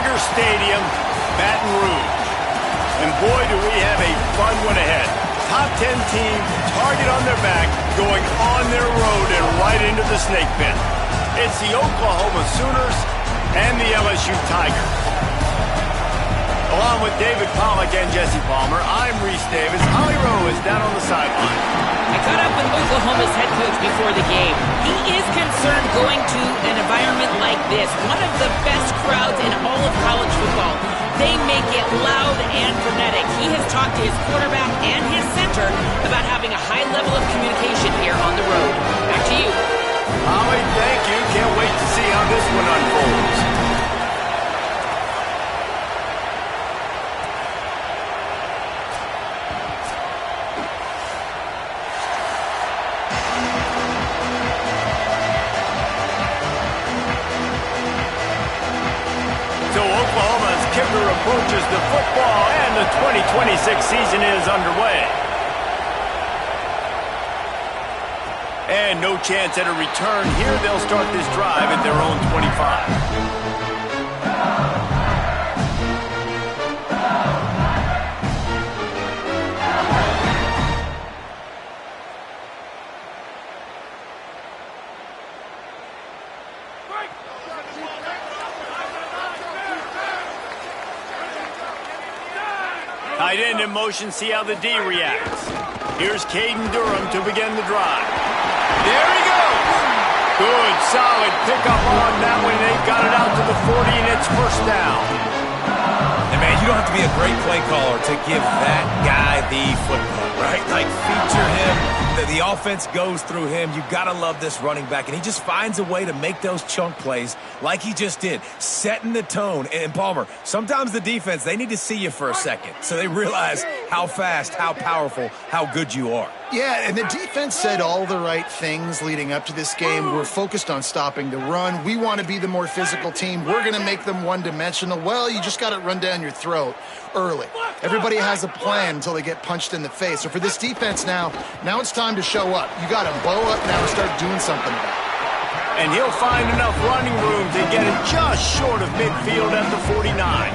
Tiger Stadium, Baton Rouge. And boy, do we have a fun one ahead. Top 10 team, target on their back, going on their road and right into the snake pit. It's the Oklahoma Sooners and the LSU Tigers. Along with David Pollack and Jesse Palmer, I'm Reese Davis. Holly Rowe is down on the sideline. I caught up with Oklahoma's head coach before the game. He is concerned going to an environment like this, one of the best crowds in all of college football. They make it loud and frenetic. He has talked to his quarterback and his center about having a high level of communication here on the road. Back to you. Holly, thank you. Can't wait to see how this one unfolds. So Oklahoma's kicker approaches the football, and the 2026 season is underway. And no chance at a return here. They'll start this drive at their own 25. Tight end in motion, see how the D reacts. Here's Caden Durham to begin the drive. There he goes! Good, solid pickup on that one. They've got it out to the 40, and it's first down. And, man, you don't have to be a great play caller to give that guy the football, right? Like, feature him. The offense goes through him. You got to love this running back, and he just finds a way to make those chunk plays like he just did, setting the tone. And, Palmer, sometimes the defense, they need to see you for a second so they realize how fast, how powerful, how good you are. Yeah, and the defense said all the right things leading up to this game. We're focused on stopping the run. We want to be the more physical team. We're going to make them one-dimensional. Well, you just got to run down your throat early. Everybody has a plan until they get punched in the face. So for this defense now it's time to show up. You got to bow up now and start doing something about it. And he'll find enough running room to get it just short of midfield at the 49.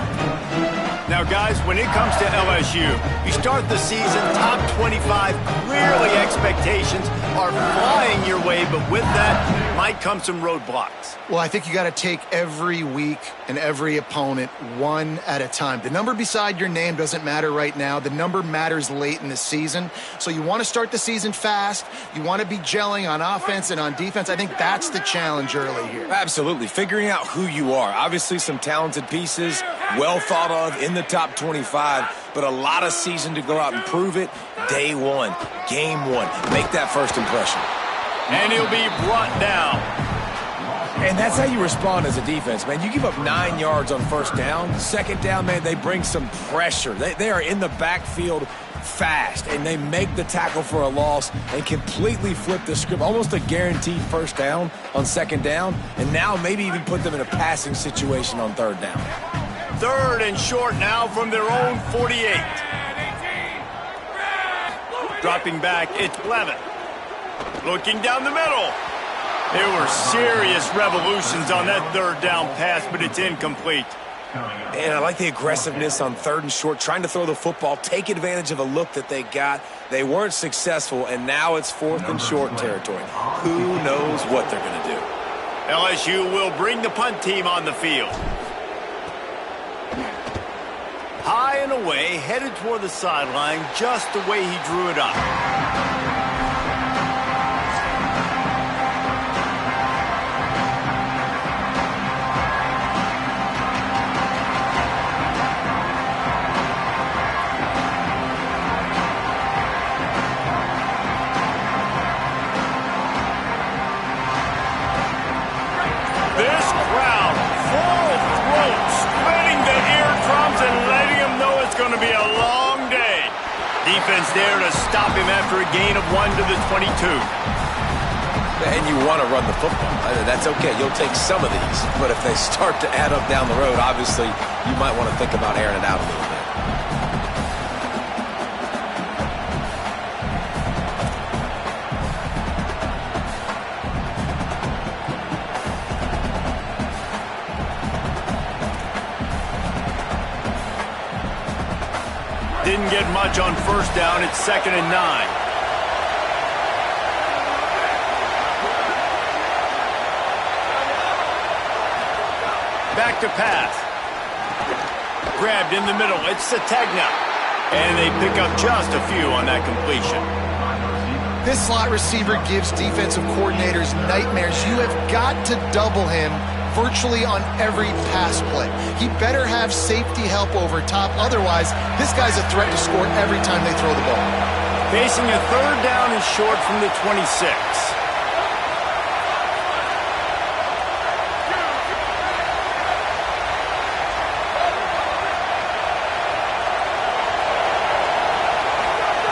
Now, guys, when it comes to LSU, you start the season top 25. Clearly, expectations are flying your way, but with that might come some roadblocks. Well, I think you got to take every week and every opponent one at a time. The number beside your name doesn't matter right now. The number matters late in the season. So you want to start the season fast. You want to be gelling on offense and on defense. I think that's the challenge early here. Absolutely. Figuring out who you are. Obviously, some talented pieces, well thought of in the top 25, but a lot of season to go out and prove it. Day one, game one. Make that first impression. And he'll be brought down. And that's how you respond as a defense, man. You give up 9 yards on first down. Second down, man, they bring some pressure. They are in the backfield fast, and they make the tackle for a loss and completely flip the script. Almost a guaranteed first down on second down, and now maybe even put them in a passing situation on third down. Third and short now from their own 48. Dropping back, it's Blevin. Looking down the middle. There were serious revolutions on that third down pass, but it's incomplete. And I like the aggressiveness on third and short, trying to throw the football, take advantage of a look that they got. They weren't successful, and now it's fourth and short territory. Who knows what they're going to do? LSU will bring the punt team on the field. High and away, headed toward the sideline, just the way he drew it up. This crowd, full throat, splitting the eardrums and letting him know it's going to be a long day. Defense there to stop him after a gain of 1 to the 22. And you want to run the football. That's okay. You'll take some of these. But if they start to add up down the road, obviously you might want to think about airing it out a little bit. didn't get much on first down. It's 2nd and 9. Back to pass. Grabbed in the middle. It's Sategna. And they pick up just a few on that completion. This slot receiver gives defensive coordinators nightmares. You have got to double him virtually on every pass play. He better have safety help over top. Otherwise, this guy's a threat to score every time they throw the ball. Facing a 3rd down and short from the 26.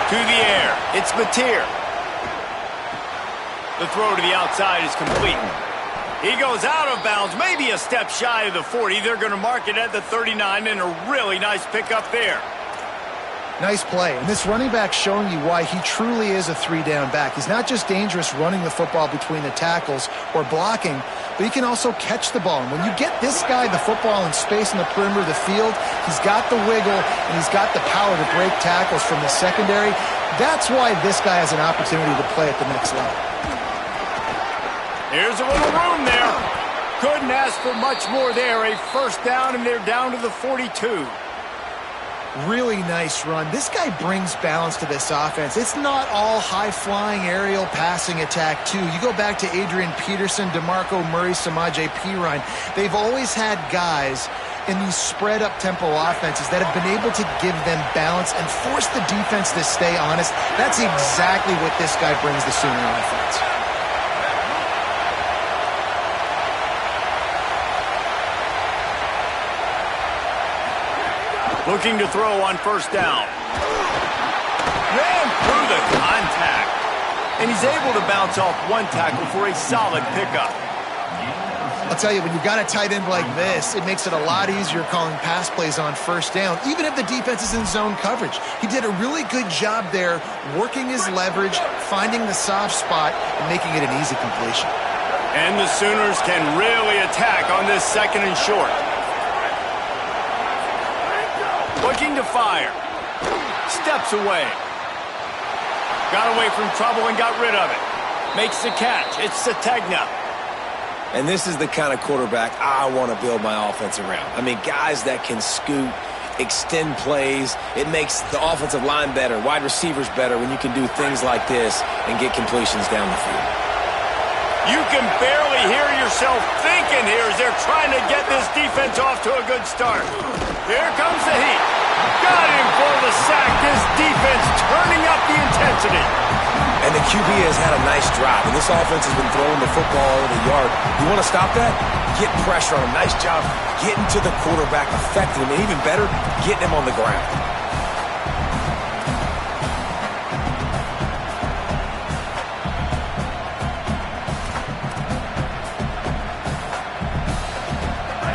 To the air. It's Mateer. The throw to the outside is complete. He goes out of bounds, maybe a step shy of the 40. They're going to mark it at the 39, and a really nice pickup there. Nice play. And this running back showing you why he truly is a 3-down back. He's not just dangerous running the football between the tackles or blocking, but he can also catch the ball. And when you get this guy the football in space in the perimeter of the field, he's got the wiggle and he's got the power to break tackles from the secondary. That's why this guy has an opportunity to play at the next level. Here's a little room there. Couldn't ask for much more there. A 1st down, and they're down to the 42. Really nice run. This guy brings balance to this offense. It's not all high-flying aerial passing attack, too. You go back to Adrian Peterson, DeMarco Murray, Samaje Perine. They've always had guys in these spread-up tempo offenses that have been able to give them balance and force the defense to stay honest. That's exactly what this guy brings the Sooner offense. Looking to throw on 1st down. Ran through the contact. And he's able to bounce off one tackle for a solid pickup. I'll tell you, when you've got a tight end like this, it makes it a lot easier calling pass plays on 1st down, even if the defense is in zone coverage. He did a really good job there, working his leverage, finding the soft spot, and making it an easy completion. And the Sooners can really attack on this 2nd and short. Looking to fire. Steps away. Got away from trouble and got rid of it. Makes the catch. It's Sategna. And this is the kind of quarterback I want to build my offense around. I mean, guys that can scoot, extend plays. It makes the offensive line better, wide receivers better when you can do things like this and get completions down the field. You can barely hear yourself thinking here as they're trying to get this defense off to a good start. Here comes the heat. Got him for the sack. This defense turning up the intensity. And the QB has had a nice drive, and this offense has been throwing the football over the yard. You want to stop that? Get pressure on him. Nice job getting to the quarterback, affecting him, and even better, getting him on the ground.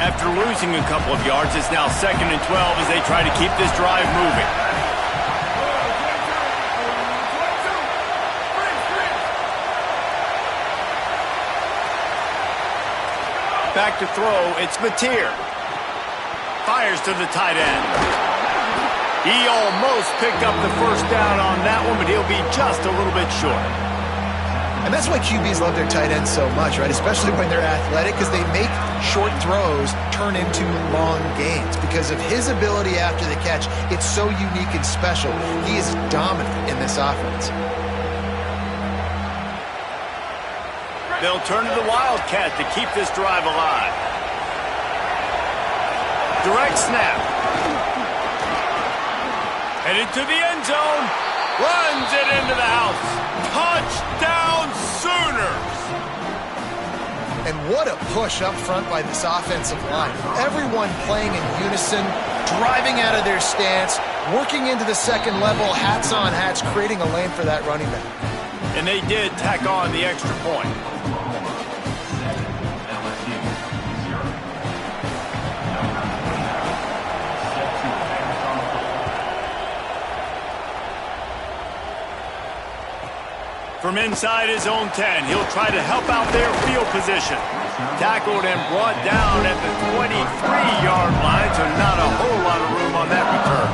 After losing a couple of yards, it's now 2nd and 12 as they try to keep this drive moving. Back to throw, it's Mateer. Fires to the tight end. He almost picked up the 1st down on that one, but he'll be just a little bit short. And that's why QBs love their tight ends so much, right? Especially when they're athletic, because they make short throws turn into long gains. Because of his ability after the catch, it's so unique and special. He is dominant in this offense. They'll turn to the Wildcat to keep this drive alive. Direct snap. Headed to the end zone. Runs it into the house. Touchdown Sooners! And what a push up front by this offensive line. Everyone playing in unison, driving out of their stance, working into the 2nd level, hats on hats, creating a lane for that running back. And they did tack on the extra point. From inside his own 10, he'll try to help out their field position. Tackled and brought down at the 23-yard line, so not a whole lot of room on that return.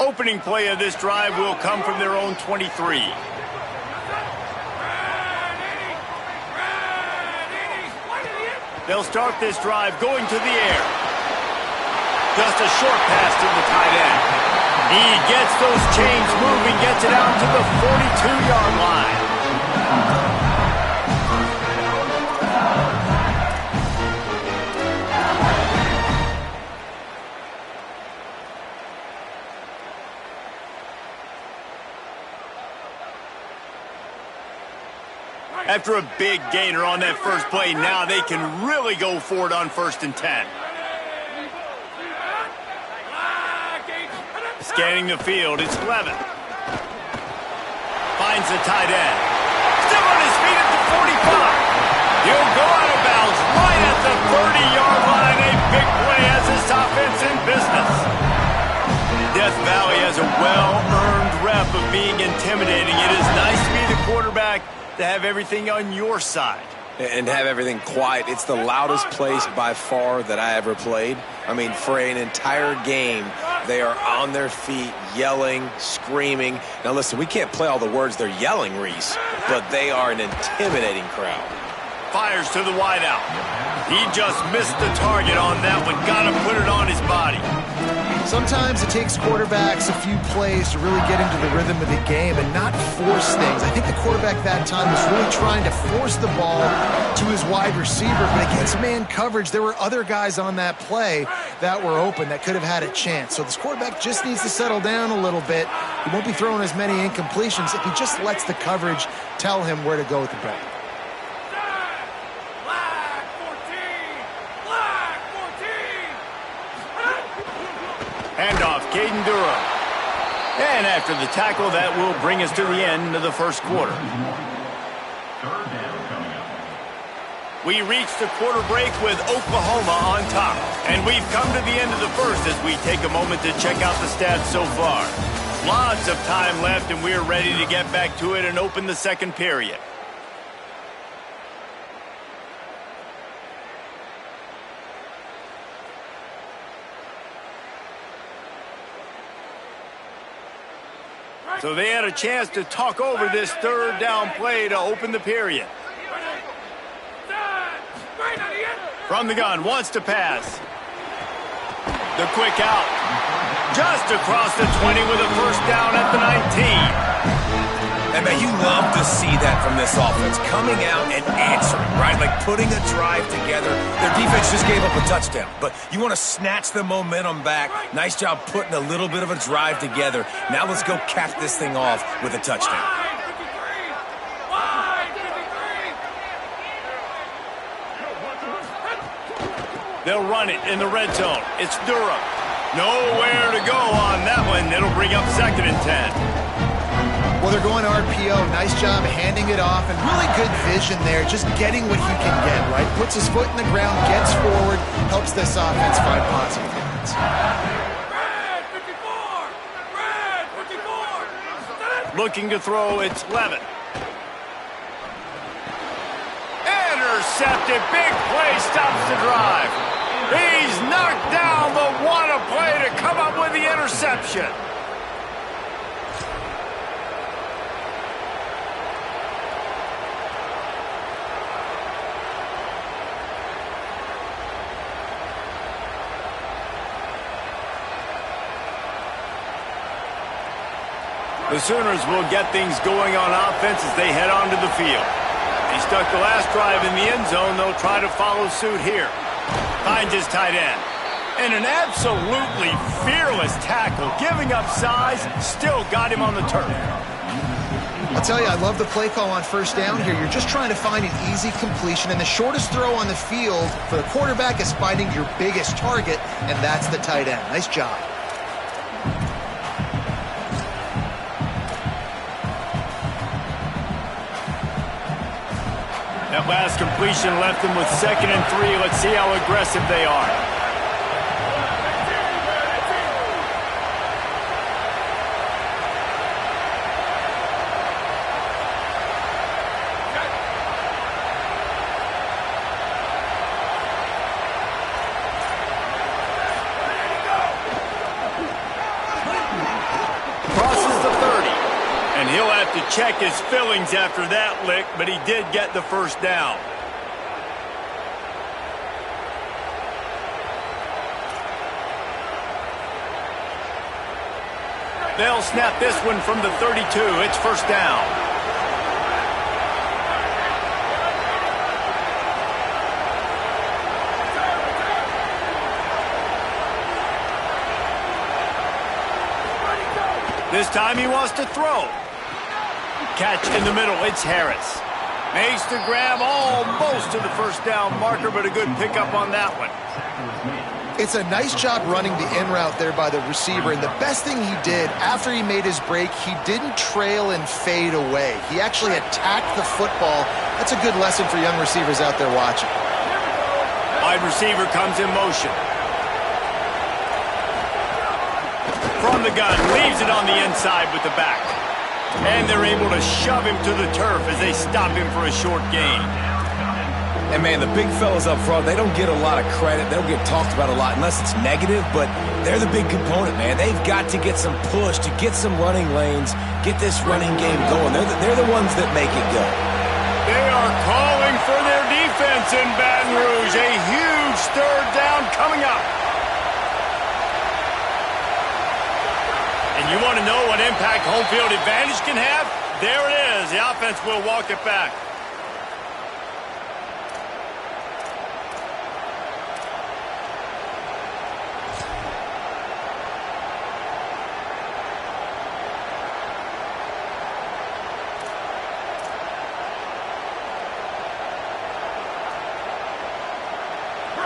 Opening play of this drive will come from their own 23. They'll start this drive going to the air. Just a short pass to the tight end. He gets those chains moving, gets it out to the 42-yard line. After a big gainer on that first play, now they can really go for it on 1st and 10. Scanning the field, it's Levin. Finds the tight end. Still on his feet at the 45. He'll go out of bounds right at the 30-yard line. A big play as this offense in business. Death Valley has a well-earned rep of being intimidating. It is nice to be the quarterback to have everything on your side. And have everything quiet. It's the loudest place by far that I ever played. I mean, for an entire game, they are on their feet, yelling, screaming. Now, listen, we can't play all the words they're yelling, Reese, but they are an intimidating crowd. Fires to the wideout. He just missed the target on that one. Got to put it on his body. Sometimes it takes quarterbacks a few plays to really get into the rhythm of the game and not force things. I think the quarterback that time was really trying to force the ball to his wide receiver, but against man coverage, there were other guys on that play that were open that could have had a chance. So this quarterback just needs to settle down a little bit. He won't be throwing as many incompletions if he just lets the coverage tell him where to go with the ball. Handoff, Caden Durham. And after the tackle, that will bring us to the end of the first quarter. We reach the quarter break with Oklahoma on top. And we've come to the end of the first as we take a moment to check out the stats so far. Lots of time left, and we're ready to get back to it and open the second period. So they had a chance to talk over this third down play to open the period. From the gun, wants to pass. The quick out. Just across the 20 with a first down at the 19. And, man, you love to see that from this offense. Coming out and answering, right? Like putting a drive together. Their defense just gave up a touchdown. But you want to snatch the momentum back. Nice job putting a little bit of a drive together. Now let's go cap this thing off with a touchdown. They'll run it in the red zone. It's Durham. Nowhere to go on that one. It'll bring up 2nd and 10. Well, they're going RPO. Nice job handing it off, and really good vision there, just getting what he can get, right? Puts his foot in the ground, gets forward, helps this offense find positive yards. Looking to throw, it's Levin. Intercepted, big play, stops the drive. He's knocked down, but what a play to come up with the interception. The Sooners will get things going on offense as they head onto the field. He stuck the last drive in the end zone. They'll try to follow suit here. Finds his tight end. And an absolutely fearless tackle. Giving up size, still got him on the turf. I'll tell you, I love the play call on first down here. You're just trying to find an easy completion, and the shortest throw on the field for the quarterback is finding your biggest target, and that's the tight end. Nice job. That last completion left them with 2nd and 3. Let's see how aggressive they are. check his fillings after that lick, but he did get the first down. They'll snap this one from the 32. It's first down. This time he wants to throw. Catch in the middle. It's Harris. Makes the grab almost to the first down marker, but a good pickup on that one. It's a nice job running the in route there by the receiver, and the best thing he did after he made his break, he didn't trail and fade away. He actually attacked the football. That's a good lesson for young receivers out there watching. Wide receiver comes in motion. From the gun, leaves it on the inside with the back. And they're able to shove him to the turf as they stop him for a short gain. And, man, the big fellas up front, they don't get a lot of credit. They don't get talked about a lot unless it's negative, but they're the big component, man. They've got to get some push, to get some running lanes, get this running game going. They're the ones that make it go. They are calling for their defense in Baton Rouge. A huge third down coming up. And you want to know what impact home field advantage can have? There it is. The offense will walk it back.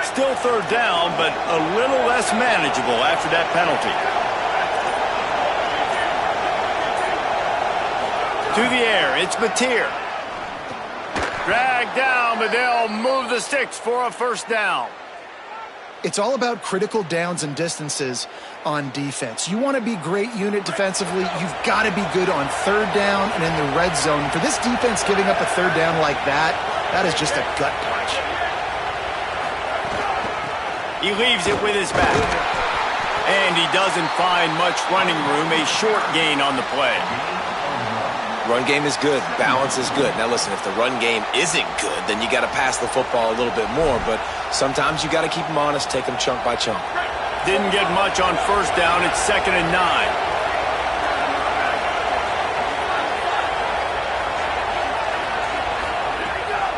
Still third down, but a little less manageable after that penalty. To the air, it's Mateer. Dragged down, but they'll move the sticks for a first down. It's all about critical downs and distances on defense. You want to be great unit defensively, you've got to be good on third down and in the red zone. For this defense giving up a third down like that, that is just a gut punch. He leaves it with his back. And he doesn't find much running room, a short gain on the play. Run game is good. Balance is good. Now, listen, if the run game isn't good, then you got to pass the football a little bit more. But sometimes you got to keep them honest, take them chunk by chunk. Didn't get much on first down. It's 2nd and 9.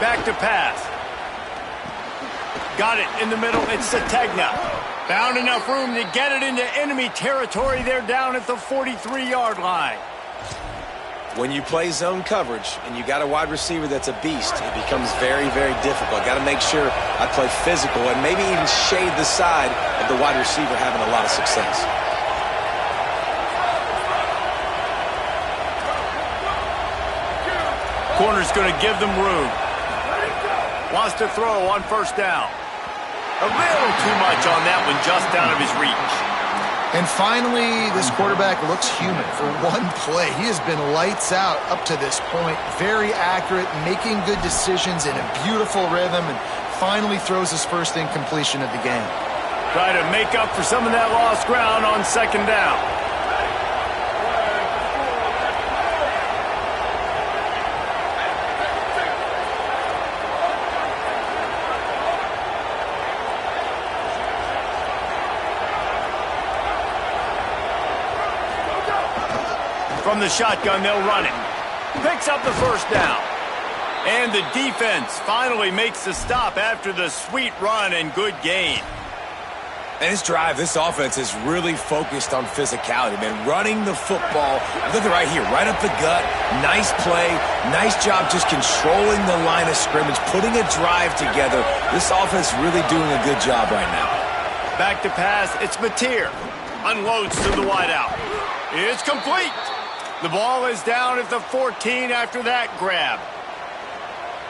Back to pass. Got it in the middle. It's Sategna. Found enough room to get it into enemy territory. They're down at the 43-yard line. When you play zone coverage and you got a wide receiver that's a beast, it becomes very, very difficult. Got to make sure I play physical and maybe even shade the side of the wide receiver having a lot of success. Corner's going to give them room. Wants to throw on first down. A little too much on that one, just out of his reach. And finally, this quarterback looks human for one play. He has been lights out up to this point. Very accurate, making good decisions in a beautiful rhythm, and finally throws his first incompletion of the game. Try to make up for some of that lost ground on second down. From the shotgun, they'll run it. Picks up the first down. And the defense finally makes the stop after the sweet run and good gain. And this drive, this offense is really focused on physicality, man. Running the football. Look at right here, right up the gut. Nice play. Nice job just controlling the line of scrimmage, putting a drive together. This offense really doing a good job right now. Back to pass. It's Mateer. Unloads to the wideout. It's complete. The ball is down at the 14 after that grab.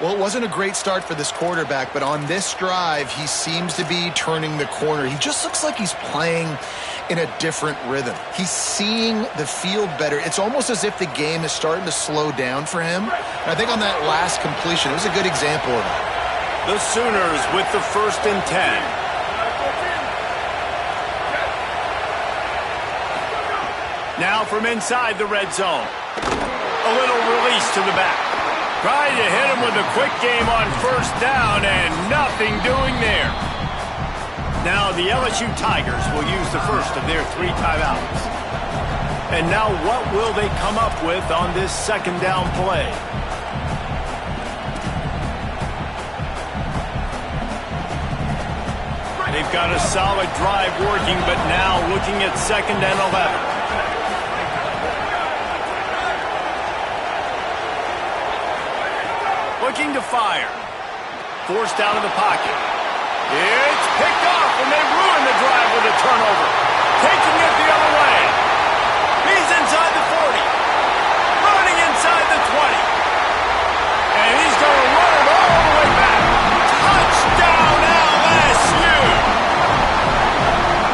Well, it wasn't a great start for this quarterback, but on this drive, he seems to be turning the corner. He just looks like he's playing in a different rhythm. He's seeing the field better. It's almost as if the game is starting to slow down for him. And I think on that last completion, it was a good example of that. The Sooners with the 1st and 10. Now from inside the red zone. a little release to the back. Trying to hit him with a quick game on first down, and nothing doing there. Now the LSU Tigers will use the first of their 3 timeouts. And now what will they come up with on this second down play? They've got a solid drive working, but now looking at 2nd and 11. Looking to fire. Forced out of the pocket. It's picked off, and they ruin the drive with a turnover. Taking it the other way. He's inside the 40. Running inside the 20. And he's going to run it all the way back. Touchdown LSU!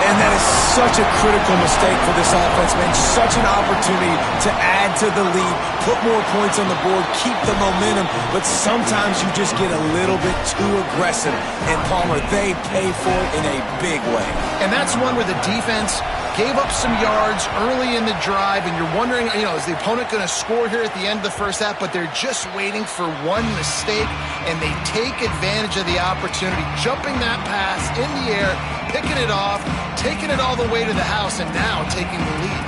And that is such a critical mistake for this offense, man. Such an opportunity to add to the lead, put more points on the board, keep the momentum, but sometimes you just get a little bit too aggressive. And Palmer, they pay for it in a big way. And that's one where the defense gave up some yards early in the drive, and you're wondering, is the opponent going to score here at the end of the first half? But they're just waiting for one mistake, and they take advantage of the opportunity, jumping that pass in the air, picking it off, taking it all the way to the house, and now taking the lead.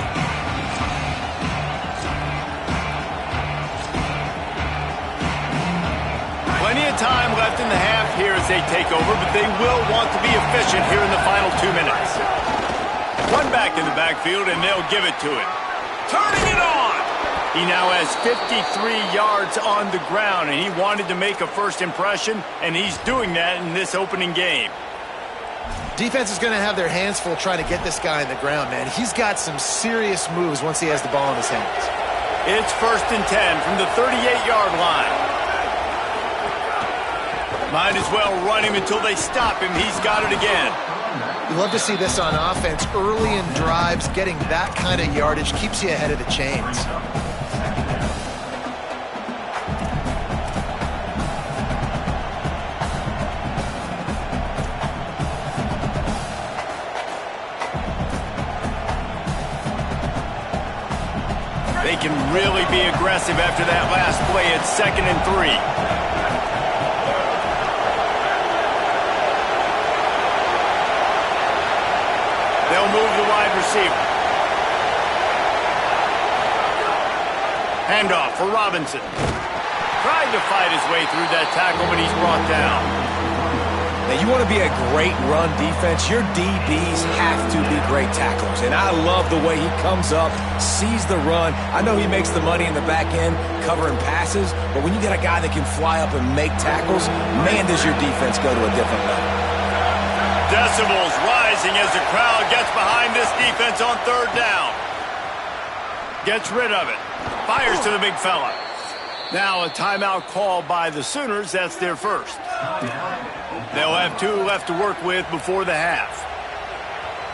Plenty of time left in the half here as they take over, but they will want to be efficient here in the final 2 minutes. One back in the backfield, and they'll give it to him. Turning it on! He now has 53 yards on the ground, and he wanted to make a first impression, and he's doing that in this opening game. Defense is going to have their hands full trying to get this guy on the ground, man. He's got some serious moves once he has the ball in his hands. It's 1st and 10 from the 38-yard line. Might as well run him until they stop him. He's got it again. You love to see this on offense. Early in drives, getting that kind of yardage keeps you ahead of the chains. They can really be aggressive after that last play. It's 2nd and 3. They'll move the wide receiver. Handoff for Robinson. Tried to fight his way through that tackle, but he's brought down. Now, you want to be a great run defense, your DBs have to be great tacklers. And I love the way he comes up, sees the run. I know he makes the money in the back end covering passes, but when you get a guy that can fly up and make tackles, man, does your defense go to a different level. Decibels rising as the crowd gets behind this defense on 3rd down. Gets rid of it. Fires to the big fella. Now a timeout call by the Sooners. That's their first. They'll have 2 left to work with before the half.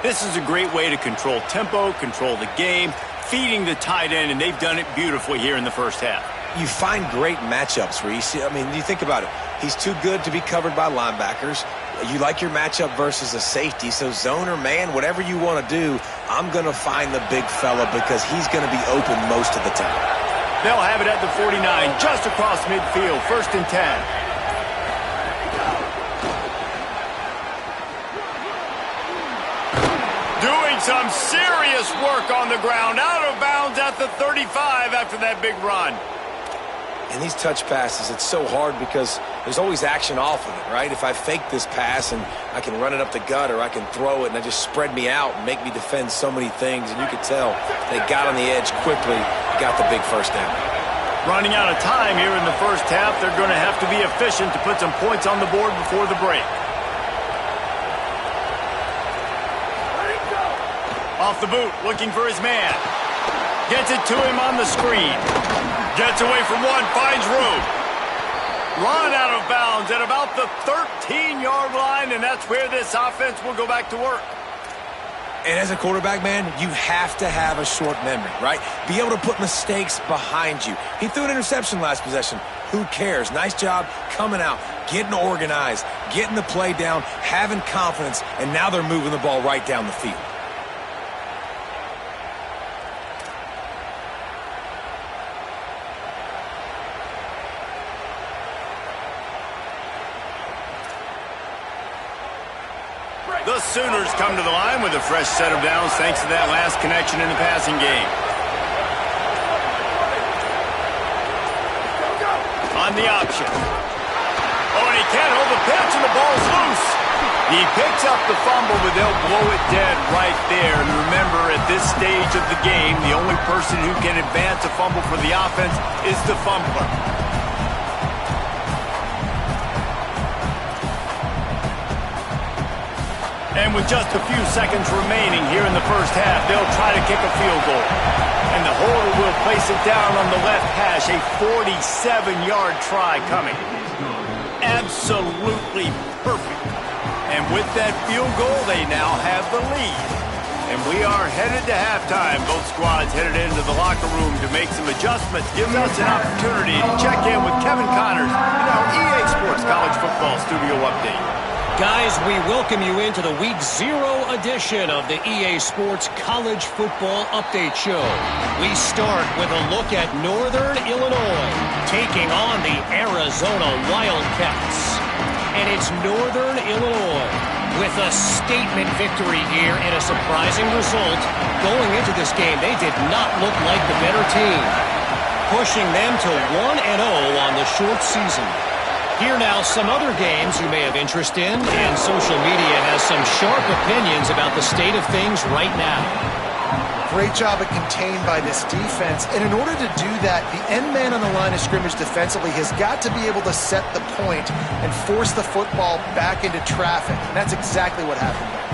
This is a great way to control tempo, control the game, feeding the tight end, and they've done it beautifully here in the first half. You find great matchups, Reese. I mean, you think about it. He's too good to be covered by linebackers. You like your matchup versus a safety, so zone or man, whatever you want to do, I'm going to find the big fella because he's going to be open most of the time. They'll have it at the 49, just across midfield, 1st and 10. Doing some serious work on the ground, out of bounds at the 35 after that big run. And these touch passes, it's so hard because there's always action off of it, right? If I fake this pass and I can run it up the gut or I can throw it and I just spread me out and make me defend so many things, and you could tell they got on the edge quickly, got the big first down. Running out of time here in the first half, they're going to have to be efficient to put some points on the board before the break. Off the boot, looking for his man. Gets it to him on the screen. Gets away from one, finds room. Run out of bounds at about the 13-yard line, and that's where this offense will go back to work. And as a quarterback, man, you have to have a short memory, right? Be able to put mistakes behind you. He threw an interception last possession. Who cares? Nice job coming out, getting organized, getting the play down, having confidence, and now they're moving the ball right down the field. The Sooners come to the line with a fresh set of downs thanks to that last connection in the passing game. On the option. Oh, and he can't hold the pitch, and the ball's loose. He picks up the fumble, but they'll blow it dead right there. And remember, at this stage of the game, the only person who can advance a fumble for the offense is the fumbler. And with just a few seconds remaining here in the first half, they'll try to kick a field goal. And the holder will place it down on the left hash, a 47-yard try coming. Absolutely perfect. And with that field goal, they now have the lead. And we are headed to halftime. Both squads headed into the locker room to make some adjustments. Gives us an opportunity to check in with Kevin Connors in our EA Sports College Football Studio Update. Guys, we welcome you into the Week 0 edition of the EA Sports College Football Update Show. We start with a look at Northern Illinois taking on the Arizona Wildcats. And it's Northern Illinois with a statement victory here and a surprising result. Going into this game, they did not look like the better team, pushing them to 1-0 on the short season. Here now, some other games you may have interest in, and social media has some sharp opinions about the state of things right now. Great job at contained by this defense, and in order to do that, the end man on the line of scrimmage defensively has got to be able to set the point and force the football back into traffic, and that's exactly what happened there.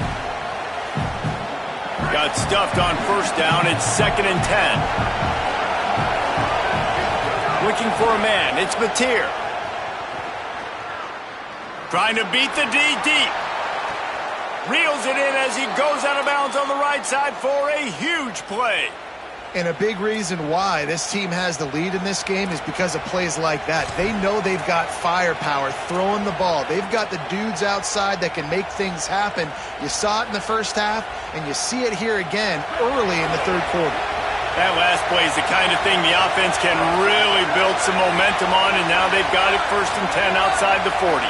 Got stuffed on first down. It's 2nd and 10. Looking for a man. It's Mateer. Trying to beat the D deep. Reels it in as he goes out of bounds on the right side for a huge play. And a big reason why this team has the lead in this game is because of plays like that. They know they've got firepower throwing the ball. They've got the dudes outside that can make things happen. You saw it in the first half, and you see it here again early in the third quarter. That last play is the kind of thing the offense can really build some momentum on, and now they've got it 1st and 10 outside the 40.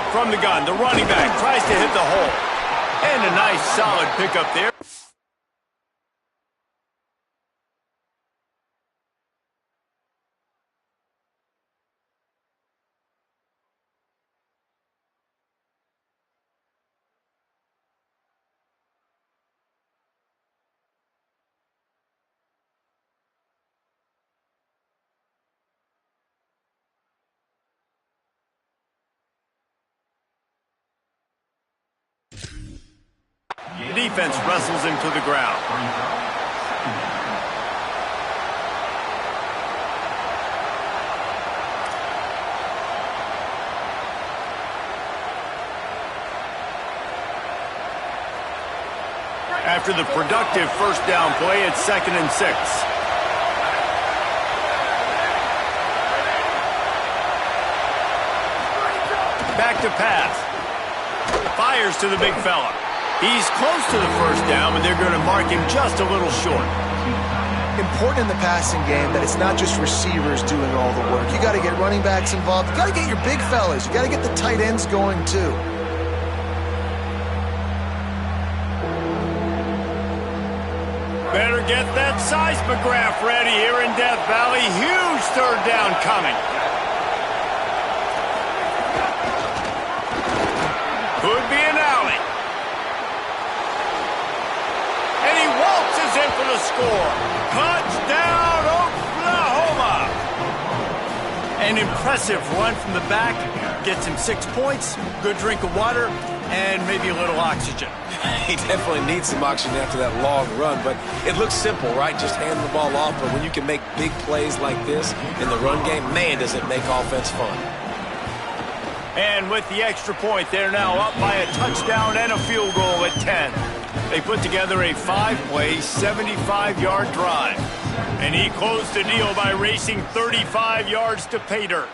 From the gun, the running back tries to hit the hole. And a nice, solid pickup there. The defense wrestles him to the ground. After the productive first down play, it's 2nd and 6. Back to pass. Fires to the big fella. He's close to the first down, but they're going to mark him just a little short. Important in the passing game that it's not just receivers doing all the work. You got to get running backs involved. You got to get your big fellas. You got to get the tight ends going too. Better get that seismograph ready here in Death Valley. Huge third down coming. Could be an alley. And he waltzes in for the score. Touchdown, Oklahoma. An impressive run from the back. Gets him 6 points, good drink of water, and maybe a little oxygen. He definitely needs some oxygen after that long run, but it looks simple, right? Just hand the ball off, but when you can make big plays like this in the run game, man, does it make offense fun. And with the extra point, they're now up by a touchdown and a field goal at 10. They put together a 5-play, 75-yard drive. And he closed the deal by racing 35 yards to pay dirt.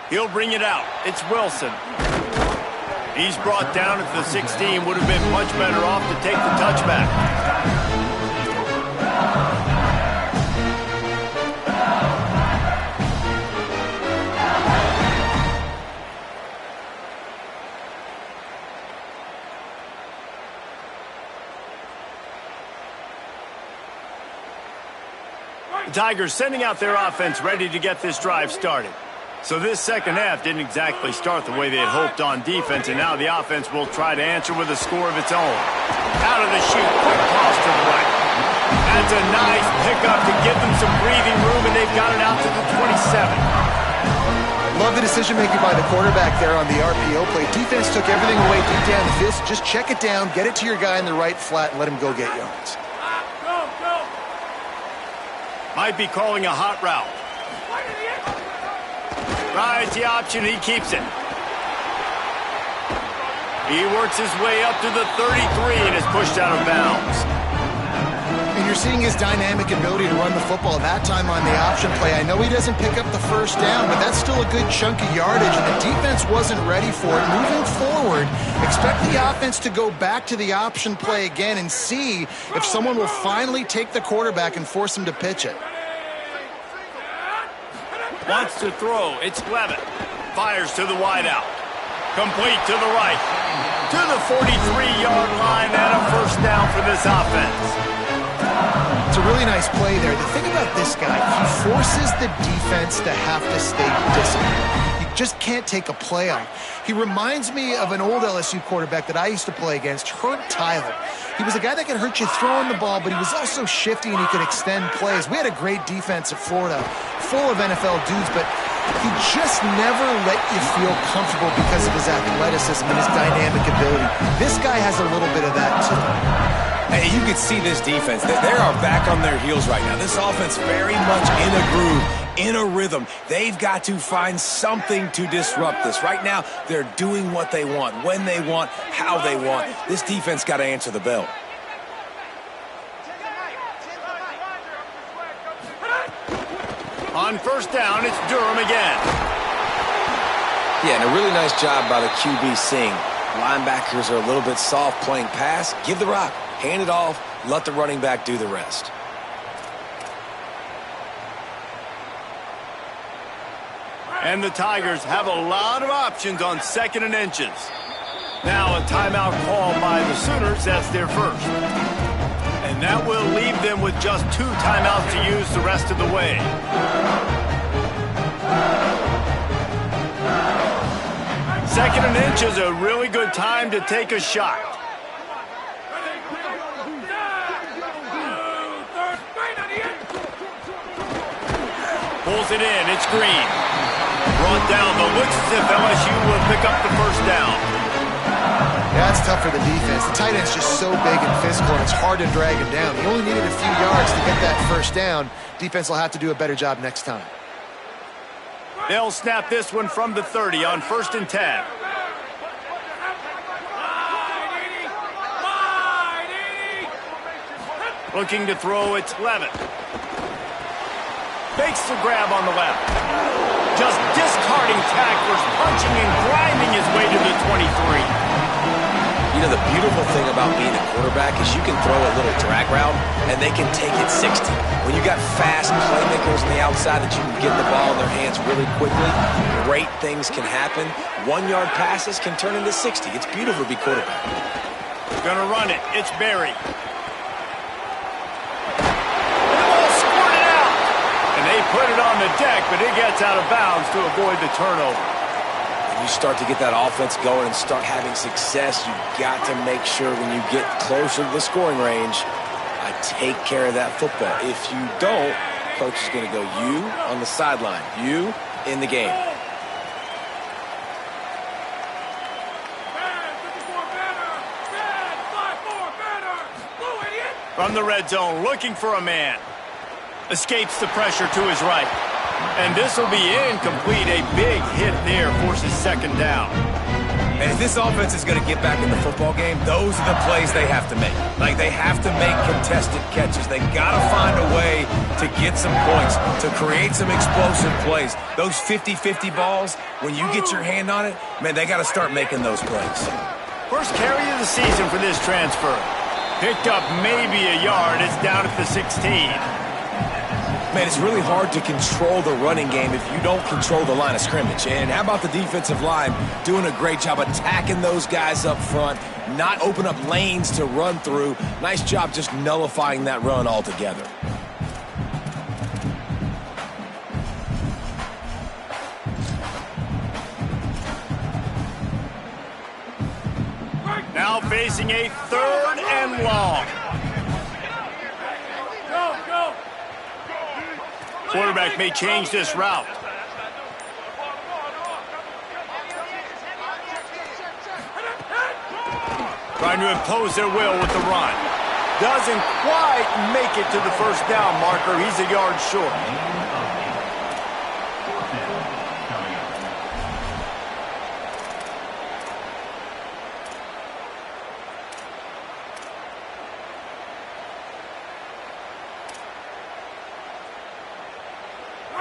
He'll bring it out. It's Wilson. He's brought down at the 16. Would have been much better off to take the touchback. The Tigers sending out their offense ready to get this drive started. So this second half didn't exactly start the way they had hoped on defense, and now the offense will try to answer with a score of its own. Out of the chute, quick toss to the right. That's a nice pickup to give them some breathing room, and they've got it out to the 27. Love the decision-making by the quarterback there on the RPO play. Defense took everything away deep down the field. So just check it down, get it to your guy in the right flat, and let him go get yards. Might be calling a hot route. Rides the option, he keeps it. He works his way up to the 33 and is pushed out of bounds. And you're seeing his dynamic ability to run the football that time on the option play. I know he doesn't pick up the first down, but that's still a good chunk of yardage, and the defense wasn't ready for it. Moving forward, expect the offense to go back to the option play again and see if someone will finally take the quarterback and force him to pitch it. Wants to throw. It's Levitt. Fires to the wideout. Complete to the right. To the 43-yard line and a first down for this offense. It's a really nice play there. The thing about this guy, he forces the defense to have to stay disciplined. You just can't take a play off. He reminds me of an old LSU quarterback that I used to play against, Herb Tyler. He was a guy that could hurt you throwing the ball, but he was also shifty and he could extend plays. We had a great defense at Florida, full of NFL dudes, but he just never let you feel comfortable because of his athleticism and his dynamic ability. This guy has a little bit of that too. Hey, you can see this defense. They are back on their heels right now. This offense very much in a groove, in a rhythm. They've got to find something to disrupt this. Right now, they're doing what they want, when they want, how they want. This defense got to answer the bell. On first down, it's Durham again. Yeah, and a really nice job by the QB seeing. Linebackers are a little bit soft playing pass. Give the rock. Hand it off, let the running back do the rest. And the Tigers have a lot of options on 2nd and inches. Now a timeout call by the Sooners. That's their first. And that will leave them with just 2 timeouts to use the rest of the way. Second and inch is a really good time to take a shot. Pulls it in. It's Green. Brought down, but looks as if LSU will pick up the first down. Yeah, it's tough for the defense. The tight end's just so big and physical, and it's hard to drag him down. He only needed a few yards to get that first down. Defense will have to do a better job next time. They'll snap this one from the 30 on 1st and 10. Looking to throw, it's Levitt. Fakes the grab on the left. Just discarding tacklers, punching and grinding his way to the 23. You know, the beautiful thing about being a quarterback is you can throw a little drag route, and they can take it 60. When you got fast playmakers on the outside that you can get the ball in their hands really quickly, great things can happen. 1-yard passes can turn into 60. It's beautiful to be quarterback. Gonna run it. It's Berry. Put it on the deck, but it gets out of bounds to avoid the turnover. When you start to get that offense going and start having success, you've got to make sure when you get closer to the scoring range, I take care of that football. If you don't, coach is going to go, you on the sideline, you in the game. From the red zone, looking for a man. Escapes the pressure to his right. And this will be incomplete. A big hit there forces 2nd down. And if this offense is going to get back in the football game, those are the plays they have to make. Like, they have to make contested catches. They got to find a way to get some points, to create some explosive plays. Those 50-50 balls, when you get your hand on it, man, they got to start making those plays. First carry of the season for this transfer. Picked up maybe a yard. It's down at the 16. Man, it's really hard to control the running game if you don't control the line of scrimmage. And how about the defensive line doing a great job attacking those guys up front, not open up lanes to run through. Nice job just nullifying that run altogether. facing a 3rd and long. Quarterback may change this route. Trying to impose their will with the run. Doesn't quite make it to the first down marker. He's a yard short.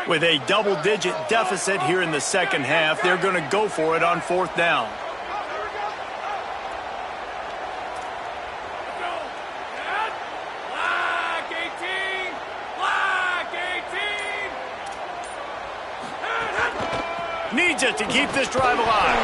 With a double-digit deficit here in the second half, they're going to go for it on 4th down. Needs it to keep this drive alive.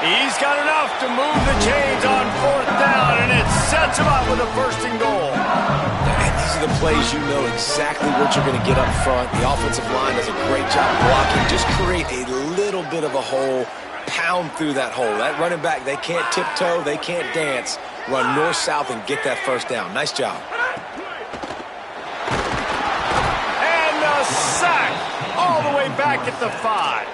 He's got enough to move the chains on 4th down, and it sets him up with a 1st and goal. And these are the plays you know exactly what you're going to get up front. The offensive line does a great job blocking. Just create a little bit of a hole, pound through that hole. That running back, they can't tiptoe, they can't dance. Run north-south and get that 1st down. Nice job. And the sack all the way back at the 5.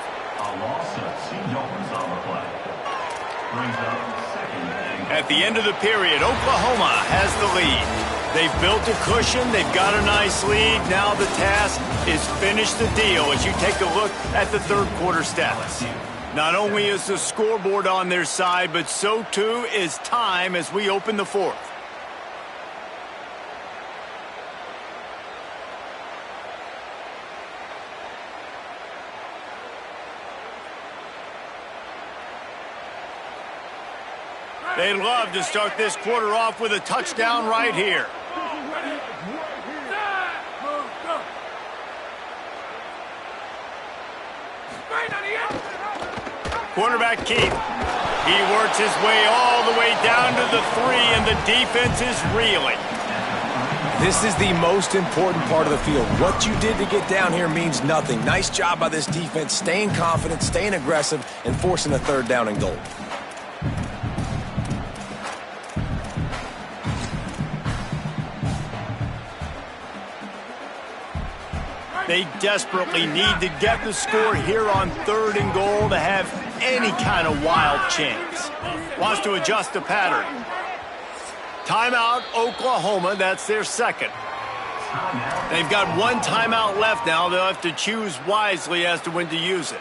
At the end of the period, Oklahoma has the lead. They've built a cushion. They've got a nice lead. Now the task is finish the deal as you take a look at the 3rd quarter stats. Not only is the scoreboard on their side, but so too is time as we open the 4th. They'd love to start this quarter off with a touchdown right here. Quarterback Keith. He works his way all the way down to the 3, and the defense is reeling. This is the most important part of the field. What you did to get down here means nothing. Nice job by this defense, staying confident, staying aggressive, and forcing a 3rd down and goal. They desperately need to get the score here on 3rd and goal to have any kind of wild chance. Wants to adjust the pattern. Timeout, Oklahoma. That's their 2nd. They've got 1 timeout left now. They'll have to choose wisely as to when to use it.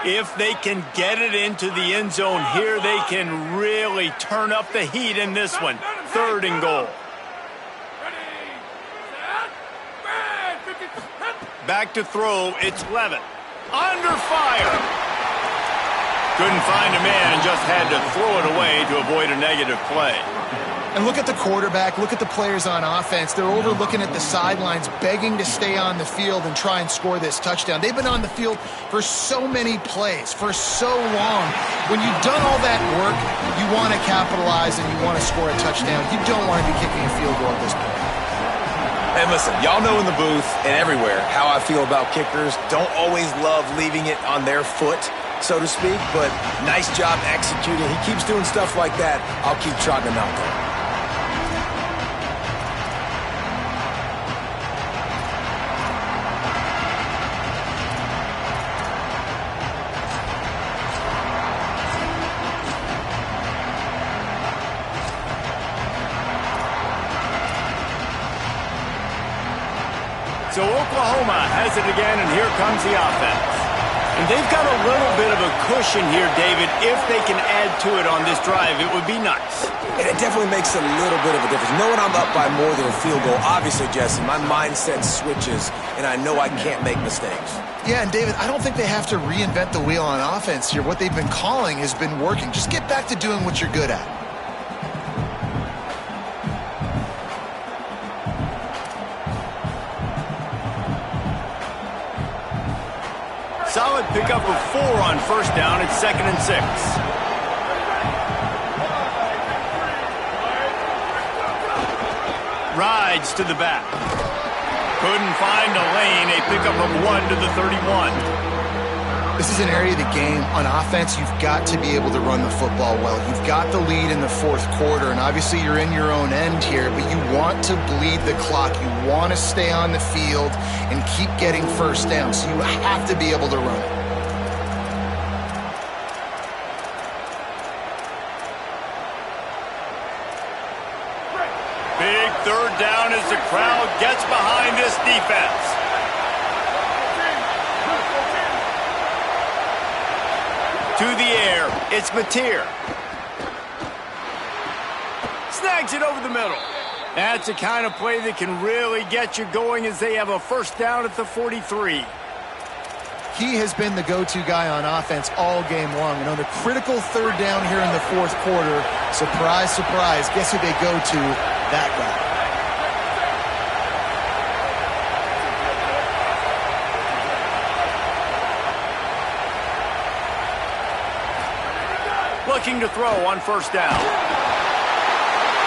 If they can get it into the end zone here, they can really turn up the heat in this one. 3rd and goal. Back to throw, it's Levitt. Under fire. Couldn't find a man and just had to throw it away to avoid a negative play. And look at the quarterback, look at the players on offense. They're overlooking at the sidelines, begging to stay on the field and try and score this touchdown. They've been on the field for so many plays, for so long. When you've done all that work, you want to capitalize and you want to score a touchdown. You don't want to be kicking a field goal at this point. And listen, y'all know in the booth and everywhere how I feel about kickers. Don't always love leaving it on their foot, so to speak, but nice job executing. He keeps doing stuff like that. I'll keep trotting him out there. So Oklahoma has it again, and here comes the offense. And they've got a little bit of a cushion here, David. If they can add to it on this drive, it would be nice. And it definitely makes a little bit of a difference. Knowing I'm up by more than a field goal, obviously, Jesse, my mindset switches, and I know I can't make mistakes. Yeah, and David, I don't think they have to reinvent the wheel on offense here. What they've been calling has been working. Just get back to doing what you're good at. Solid pickup of 4 on 1st down. It's 2nd and 6. Rides to the back. Couldn't find a lane. A pickup of 1 to the 31. This is an area of the game. On offense, you've got to be able to run the football well. You've got the lead in the fourth quarter, and obviously you're in your own end here, but you want to bleed the clock. You want to stay on the field and keep getting first down, so you have to be able to run it. Big third down as the crowd gets behind this defense. To the air, it's Mateer. Snags it over the middle. That's the kind of play that can really get you going as they have a first down at the 43. He has been the go-to guy on offense all game long. And on the critical third down here in the fourth quarter, surprise, surprise, guess who they go to? That guy. Looking to throw on first down.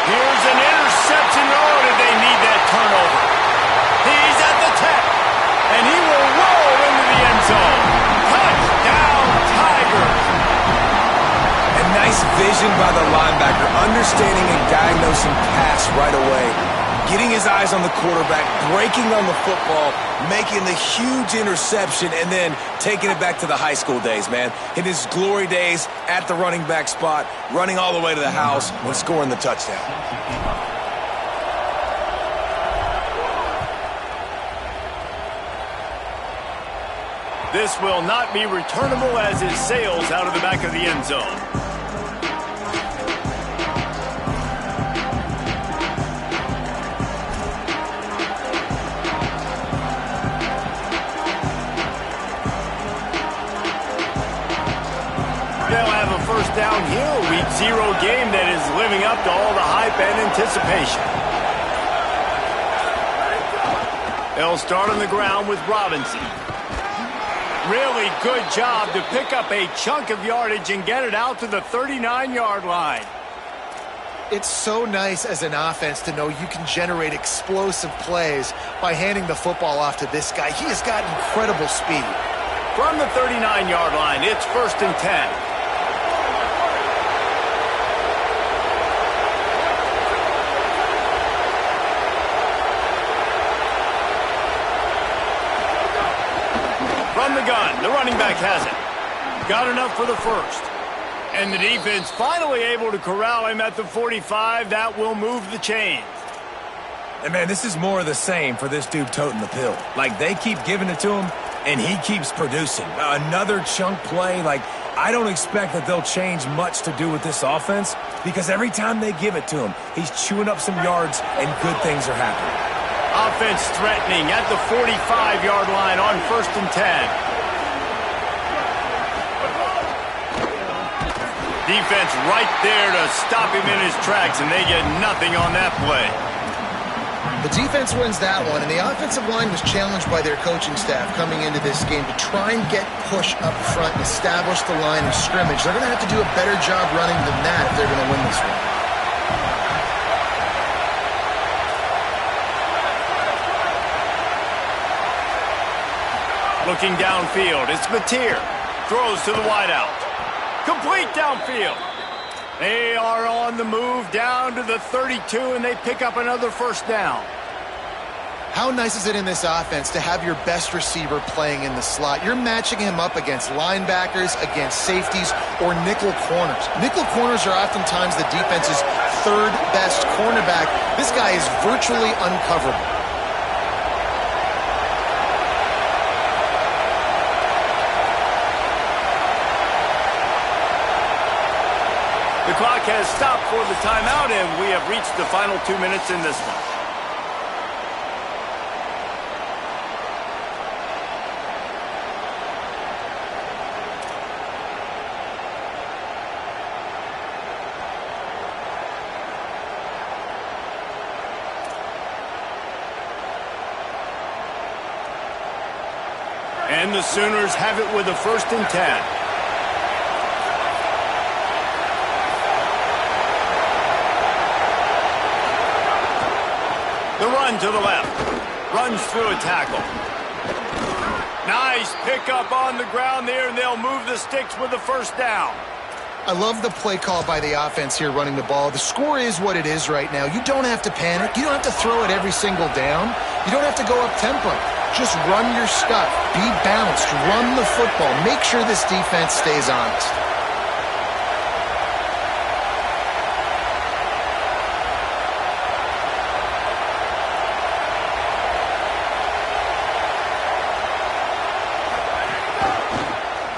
Here's an interception. Oh, did they need that turnover? He's at the 10, and he will roll into the end zone. Touchdown, Tigers. And nice vision by the linebacker, understanding and diagnosing pass right away. Getting his eyes on the quarterback, breaking on the football, making the huge interception, and then taking it back to the high school days, man. In his glory days at the running back spot, running all the way to the house and scoring the touchdown. This will not be returnable as it sails out of the back of the end zone. First down here, a week 0 game that is living up to all the hype and anticipation. They'll start on the ground with Robinson. Really good job to pick up a chunk of yardage and get it out to the 39-yard line. It's so nice as an offense to know you can generate explosive plays by handing the football off to this guy. He has got incredible speed. From the 39-yard line, it's 1st and 10. From the gun, the running back has it. Got enough for the first. And the defense finally able to corral him at the 45. That will move the chains. And, man, this is more of the same for this dude toting the pill. Like, they keep giving it to him, and he keeps producing. Another chunk play. Like, I don't expect that they'll change much to do with this offense because every time they give it to him, he's chewing up some yards, and good things are happening. Offense threatening at the 45-yard line on 1st and 10. Defense right there to stop him in his tracks, and they get nothing on that play. The defense wins that one, and the offensive line was challenged by their coaching staff coming into this game to try and get push up front and establish the line of scrimmage. They're going to have to do a better job running than that if they're going to win this one. Looking downfield, it's Mateer. Throws to the wideout. Complete downfield. They are on the move down to the 32, and they pick up another first down. How nice is it in this offense to have your best receiver playing in the slot? You're matching him up against linebackers, against safeties, or nickel corners. Nickel corners are oftentimes the defense's third best cornerback. This guy is virtually uncoverable. The clock has stopped for the timeout, and we have reached the final 2 minutes in this one. And the Sooners have it with a 1st and 10. The run to the left. Runs through a tackle. Nice pickup on the ground there, and they'll move the sticks with the first down. I love the play call by the offense here running the ball. The score is what it is right now. You don't have to panic. You don't have to throw it every single down. You don't have to go up tempo. Just run your stuff. Be balanced. Run the football. Make sure this defense stays honest.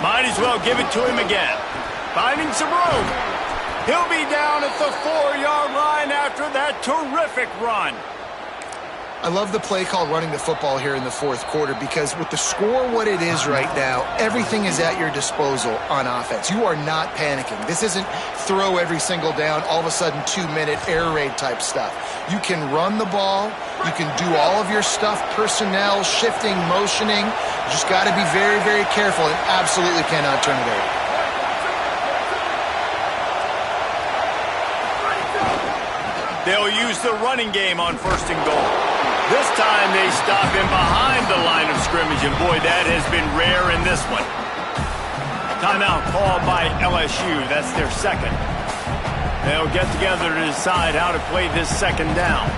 Might as well give it to him again. Finding some room. He'll be down at the 4-yard line after that terrific run. I love the play call running the football here in the fourth quarter because with the score what it is right now, everything is at your disposal on offense. You are not panicking. This isn't throw every single down, all of a sudden 2-minute air raid type stuff. You can run the ball. You can do all of your stuff, personnel, shifting, motioning. You just got to be very, very careful and absolutely cannot turn it over. They'll use the running game on 1st and goal. This time they stop him behind the line of scrimmage, and boy, that has been rare in this one. Timeout called by LSU. That's their second. They'll get together to decide how to play this second down.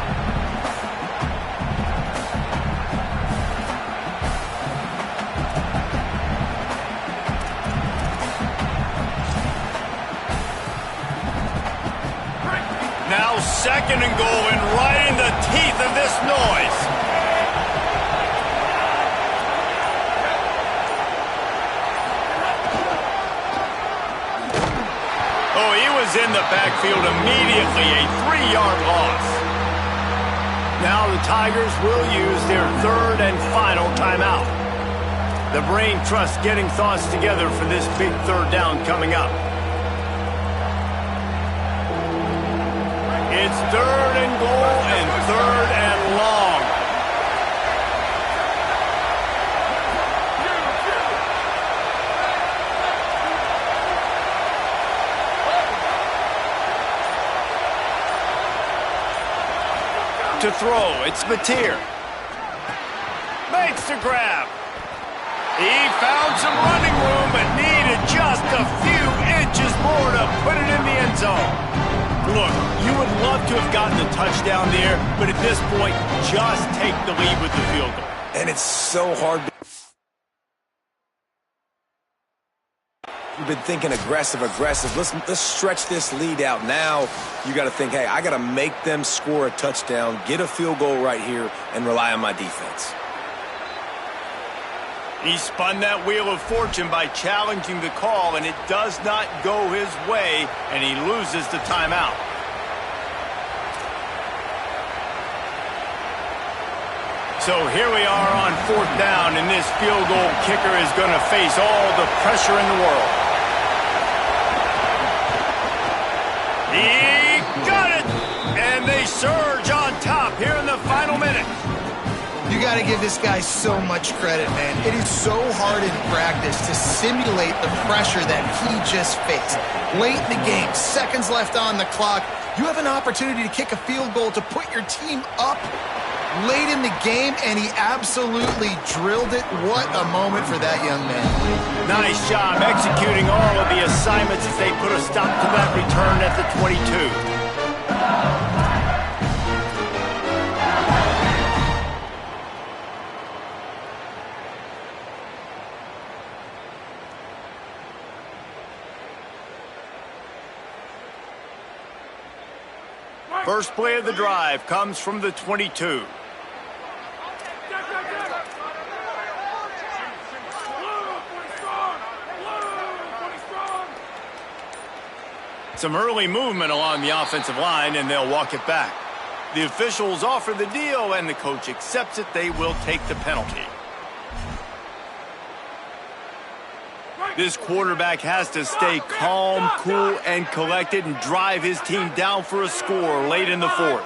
Now 2nd and goal, and right in the teeth of this noise. Oh, he was in the backfield immediately, a 3-yard loss. Now the Tigers will use their 3rd and final timeout. The brain trust getting thoughts together for this big 3rd down coming up. It's 3rd and goal and 3rd and long. To throw, it's Mateer. Makes the grab. He found some running room, but needed just a few inches more to put it in the end zone. Look, you would love to have gotten a touchdown there, but at this point, just take the lead with the field goal. And it's so hard. You've been thinking aggressive. Let's stretch this lead out. Now you got to think, hey, I got to make them score a touchdown, get a field goal right here, and rely on my defense. He spun that wheel of fortune by challenging the call, and it does not go his way, and he loses the timeout. So here we are on 4th down, and this field goal kicker is going to face all the pressure in the world. He got it! And they surge on top here in the final minute. You got to give this guy so much credit, man. It is so hard in practice to simulate the pressure that he just faced. Late in the game, seconds left on the clock, you have an opportunity to kick a field goal to put your team up late in the game, and he absolutely drilled it. What a moment for that young man. Nice job executing all of the assignments as they put a stop to that return at the 22. First play of the drive comes from the 22. Some early movement along the offensive line, and they'll walk it back. The officials offer the deal, and the coach accepts it. They will take the penalty. This quarterback has to stay calm, cool, and collected and drive his team down for a score late in the 4th.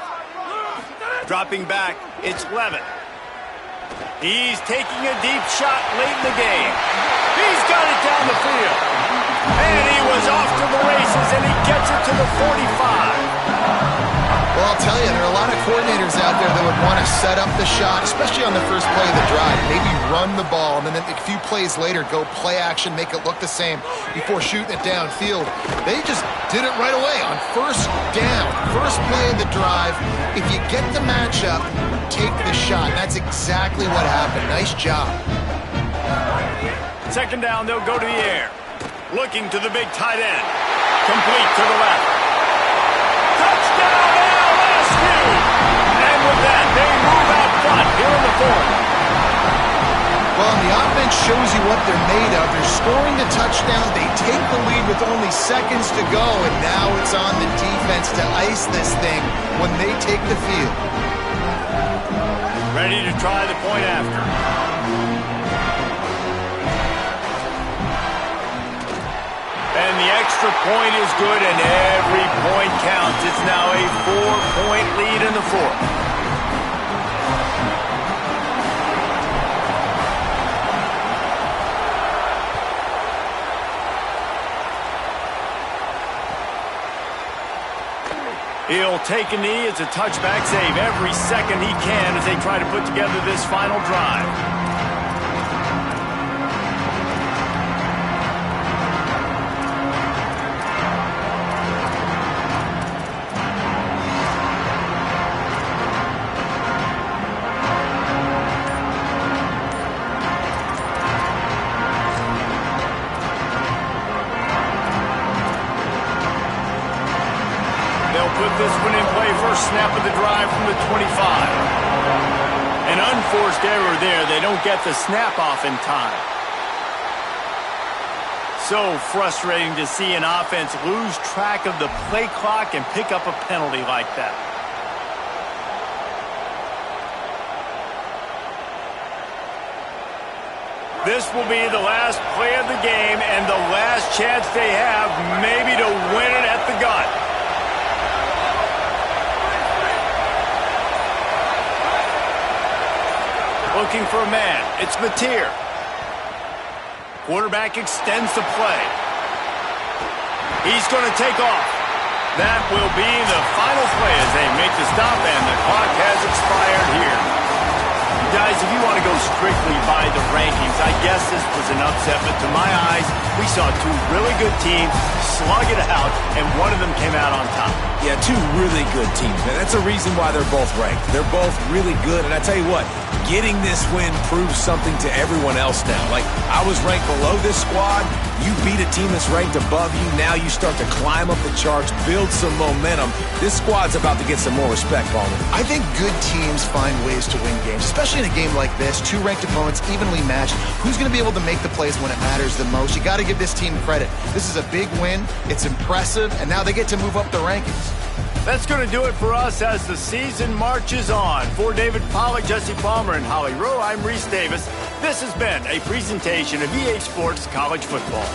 Dropping back, it's Levin. He's taking a deep shot late in the game. He's got it down the field. And he was off to the races, and he gets it to the 45. Well, I'll tell you, there are a lot of coordinators out there that would want to set up the shot, especially on the first play of the drive. Maybe run the ball, and then a few plays later, go play action, make it look the same before shooting it downfield. They just did it right away on first down, first play of the drive. If you get the matchup, take the shot. That's exactly what happened. Nice job. Second down, they'll go to the air. Looking to the big tight end. Complete to the left. Touchdown, LSU! And with that, they move out front here in the fourth. Well, and the offense shows you what they're made of. They're scoring the touchdown. They take the lead with only seconds to go, and now it's on the defense to ice this thing when they take the field. Ready to try the point after. And the extra point is good, and every point counts. It's now a 4-point lead in the fourth. He'll take a knee. It's a touchback save every second he can as they try to put together this final drive. Put this one in play, first snap of the drive from the 25. An unforced error there. They don't get the snap off in time. So frustrating to see an offense lose track of the play clock and pick up a penalty like that. This will be the last play of the game and the last chance they have maybe to win it at the gun. Looking for a man. It's Mateer. Quarterback extends the play. He's going to take off. That will be the final play as they make the stop, and the clock has expired here. Guys, if you want to go strictly by the rankings, I guess this was an upset, but to my eyes, we saw two really good teams slug it out, and one of them came out on top. Yeah, two really good teams, man. That's a reason why they're both ranked. They're both really good, and I tell you what, getting this win proves something to everyone else now. Like, I was ranked below this squad. You beat a team that's ranked above you. Now you start to climb up the charts, build some momentum. This squad's about to get some more respect, Palmer. I think good teams find ways to win games, especially in a game like this. Two ranked opponents, evenly matched. Who's going to be able to make the plays when it matters the most? You got to give this team credit. This is a big win. It's impressive, and now they get to move up the rankings. That's going to do it for us as the season marches on. For David Pollack, Jesse Palmer, and Holly Rowe, I'm Reese Davis. This has been a presentation of EA Sports College Football.